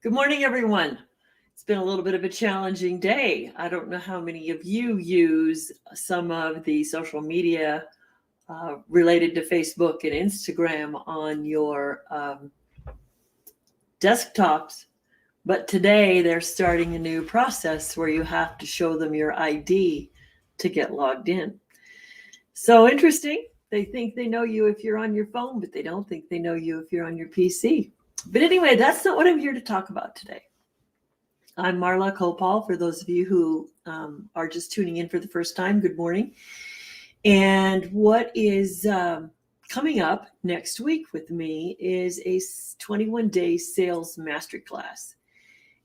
Good morning, everyone. It's been a little bit of a challenging day. I don't know how many of you use some of the social media related to Facebook and Instagram on your desktops, but today they're starting a new process where you have to show them your ID to get logged in. So interesting. They think they know you if you're on your phone, but they don't think they know you if you're on your PC. But anyway, that's not what I'm here to talk about today. I'm Marla Kopal. For those of you who are just tuning in for the first time, good morning. And what is coming up next week with me is a 21-day sales masterclass.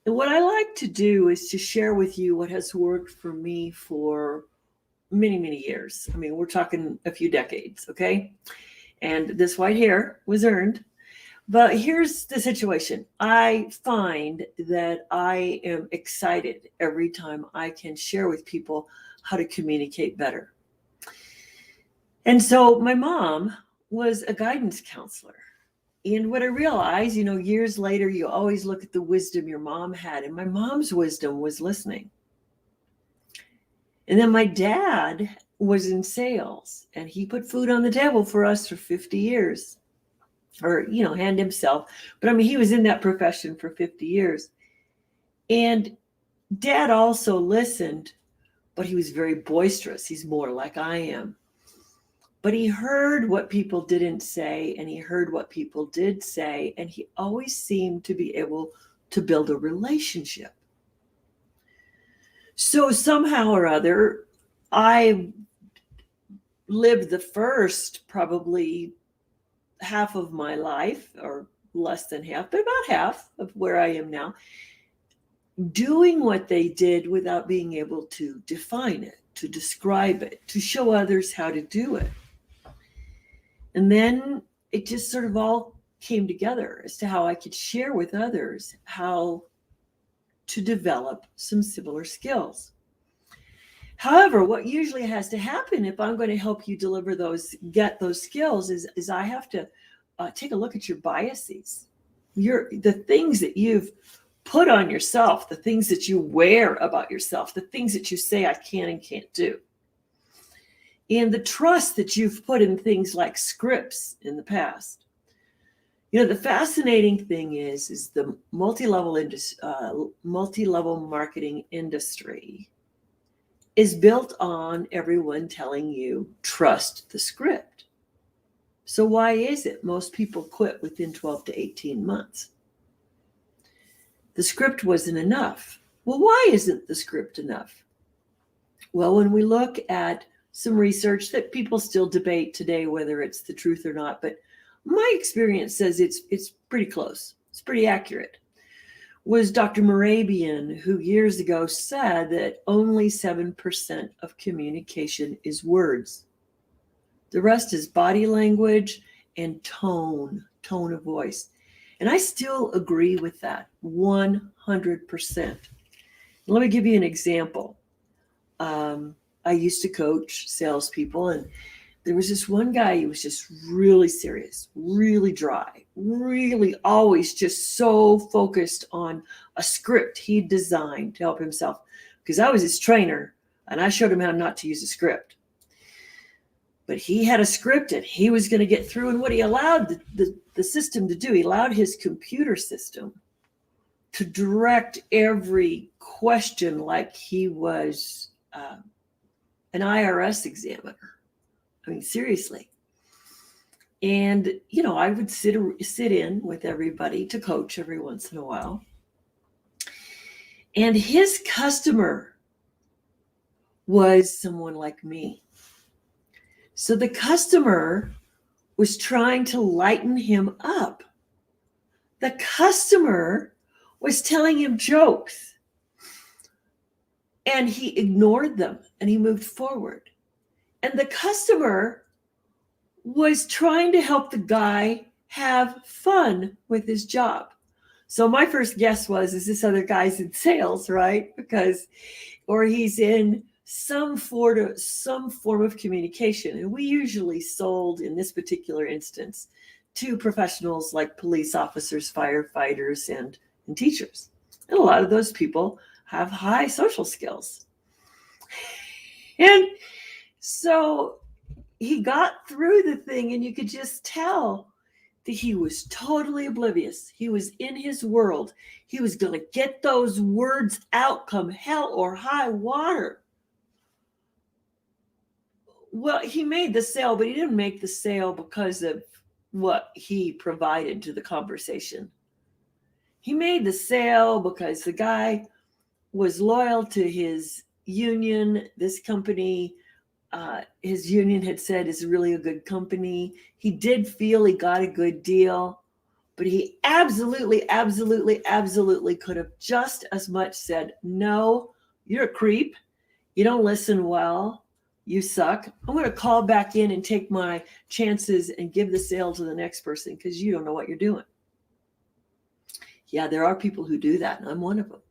And what I like to do is to share with you what has worked for me for many, many years. I mean, we're talking a few decades, okay? And this white hair was earned. But here's the situation. I find that I am excited every time I can share with people how to communicate better. And so my mom was a guidance counselor. And what I realized, years later, you always look at the wisdom your mom had. And my mom's wisdom was listening. And then my dad was in sales, and he put food on the table for us for 50 years. Or, hand himself. But I mean, he was in that profession for 50 years. And Dad also listened, but he was very boisterous. He's more like I am. But he heard what people didn't say, and he heard what people did say, and he always seemed to be able to build a relationship. So somehow or other, I lived the first probably half of my life, or less than half, but about half of where I am now, doing what they did without being able to define it, to describe it, to show others how to do it. And then it just sort of all came together as to how I could share with others how to develop some similar skills. However, what usually has to happen if I'm going to help you get those skills is I have to take a look at your biases, the things that you've put on yourself, the things that you wear about yourself, the things that you say I can and can't do, and the trust that you've put in things like scripts in the past. The fascinating thing is the multi-level marketing industry is built on everyone telling you, trust the script. So why is it most people quit within 12 to 18 months? The script wasn't enough. Well, why isn't the script enough? Well, when we look at some research that people still debate today, whether it's the truth or not, but my experience says it's pretty close. It's pretty accurate. Was Dr. Mehrabian, who years ago said that only 7% of communication is words. The rest is body language and tone of voice. And I still agree with that 100%. Let me give you an example. I used to coach salespeople, and there was this one guy who was just really serious, really dry, really always just so focused on a script he designed to help himself. Because I was his trainer, and I showed him how not to use a script. But he had a script, and he was going to get through. And what he allowed the system to do, he allowed his computer system to direct every question like he was an IRS examiner. I mean, seriously. And, I would sit in with everybody to coach every once in a while. And his customer was someone like me. So the customer was trying to lighten him up. The customer was telling him jokes. And he ignored them and he moved forward. And the customer was trying to help the guy have fun with his job. So my first guess is this other guy's in sales, right? Or he's in some form of communication. And we usually sold, in this particular instance, to professionals like police officers, firefighters, and and teachers. And a lot of those people have high social skills. And so he got through the thing, and you could just tell that he was totally oblivious. He was in his world. He was going to get those words out come hell or high water. Well, he made the sale, but he didn't make the sale because of what he provided to the conversation. He made the sale because the guy was loyal to his union. This company, his union had said is really a good company. He did feel he got a good deal, but he absolutely could have just as much said, no, you're a creep. You don't listen well. You suck. I'm going to call back in and take my chances and give the sale to the next person because you don't know what you're doing. Yeah, there are people who do that, and I'm one of them.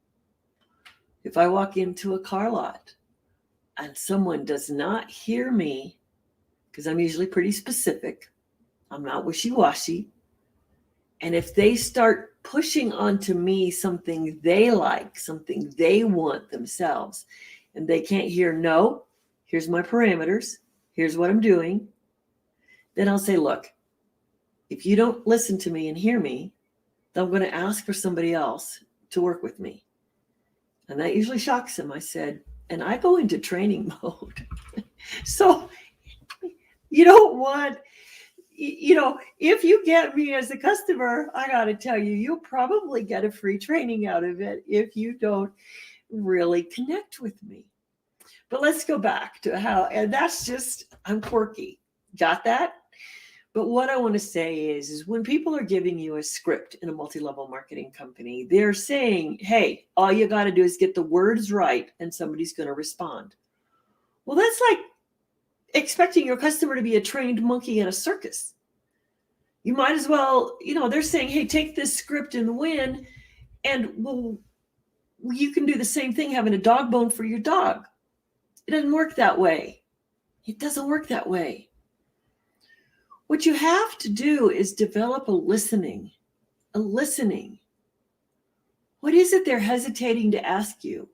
If I walk into a car lot and someone does not hear me, because I'm usually pretty specific, I'm not wishy-washy, and if they start pushing onto me something they like, something they want themselves, and they can't hear, no, here's my parameters, here's what I'm doing, then I'll say, look, if you don't listen to me and hear me, then I'm going to ask for somebody else to work with me. And that usually shocks them. I said, and I go into training mode. So you don't want, if you get me as a customer, I got to tell you, you'll probably get a free training out of it if you don't really connect with me. But let's go back to how, and that's just, I'm quirky. Got that? But what I want to say is when people are giving you a script in a multi-level marketing company, they're saying, hey, all you got to do is get the words right and somebody's going to respond. Well, that's like expecting your customer to be a trained monkey in a circus. You might as well, they're saying, hey, take this script and win. And well, you can do the same thing having a dog bone for your dog. It doesn't work that way. It doesn't work that way. What you have to do is develop a listening. What is it they're hesitating to ask you?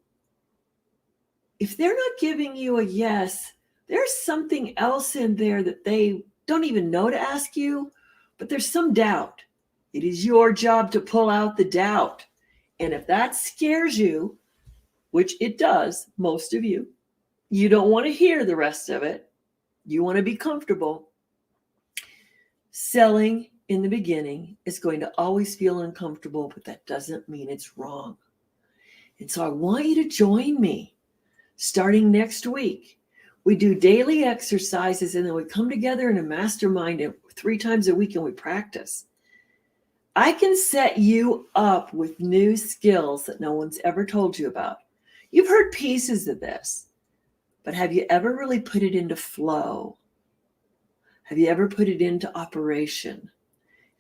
If they're not giving you a yes, there's something else in there that they don't even know to ask you, but there's some doubt. It is your job to pull out the doubt. And if that scares you, which it does, most of you, you don't want to hear the rest of it. You want to be comfortable. Selling in the beginning is going to always feel uncomfortable, but that doesn't mean it's wrong. And so I want you to join me starting next week. We do daily exercises, and then we come together in a mastermind 3 times a week and we practice. I can set you up with new skills that no one's ever told you about. You've heard pieces of this, but have you ever really put it into flow? Have you ever put it into operation?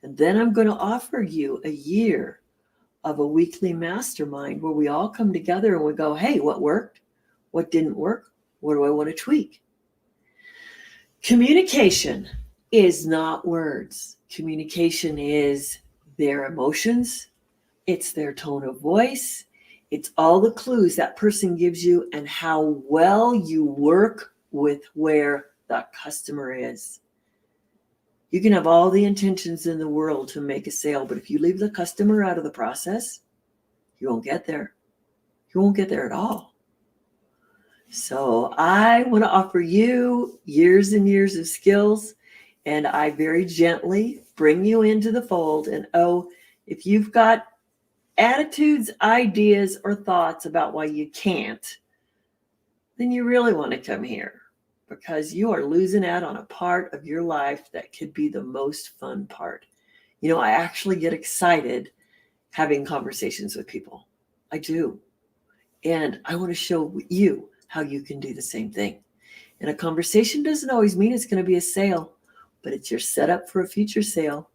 And then I'm going to offer you a year of a weekly mastermind where we all come together and we go, hey, what worked? What didn't work? What do I want to tweak? Communication is not words. Communication is their emotions. It's their tone of voice. It's all the clues that person gives you and how well you work with where the customer is. You can have all the intentions in the world to make a sale, but if you leave the customer out of the process, you won't get there. You won't get there at all. So I want to offer you years and years of skills, and I very gently bring you into the fold. And if you've got attitudes, ideas, or thoughts about why you can't, then you really want to come here. Because you are losing out on a part of your life that could be the most fun part. I actually get excited having conversations with people. I do. And I want to show you how you can do the same thing. And a conversation doesn't always mean it's going to be a sale, but it's your setup for a future sale.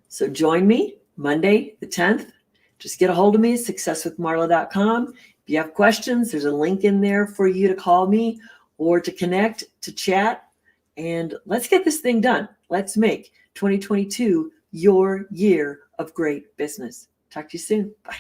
So join me Monday, the 10th. Just get a hold of me at successwithmarla.com. If you have questions, there's a link in there for you to call me or to connect, to chat, and let's get this thing done. Let's make 2022 your year of great business. Talk to you soon. Bye.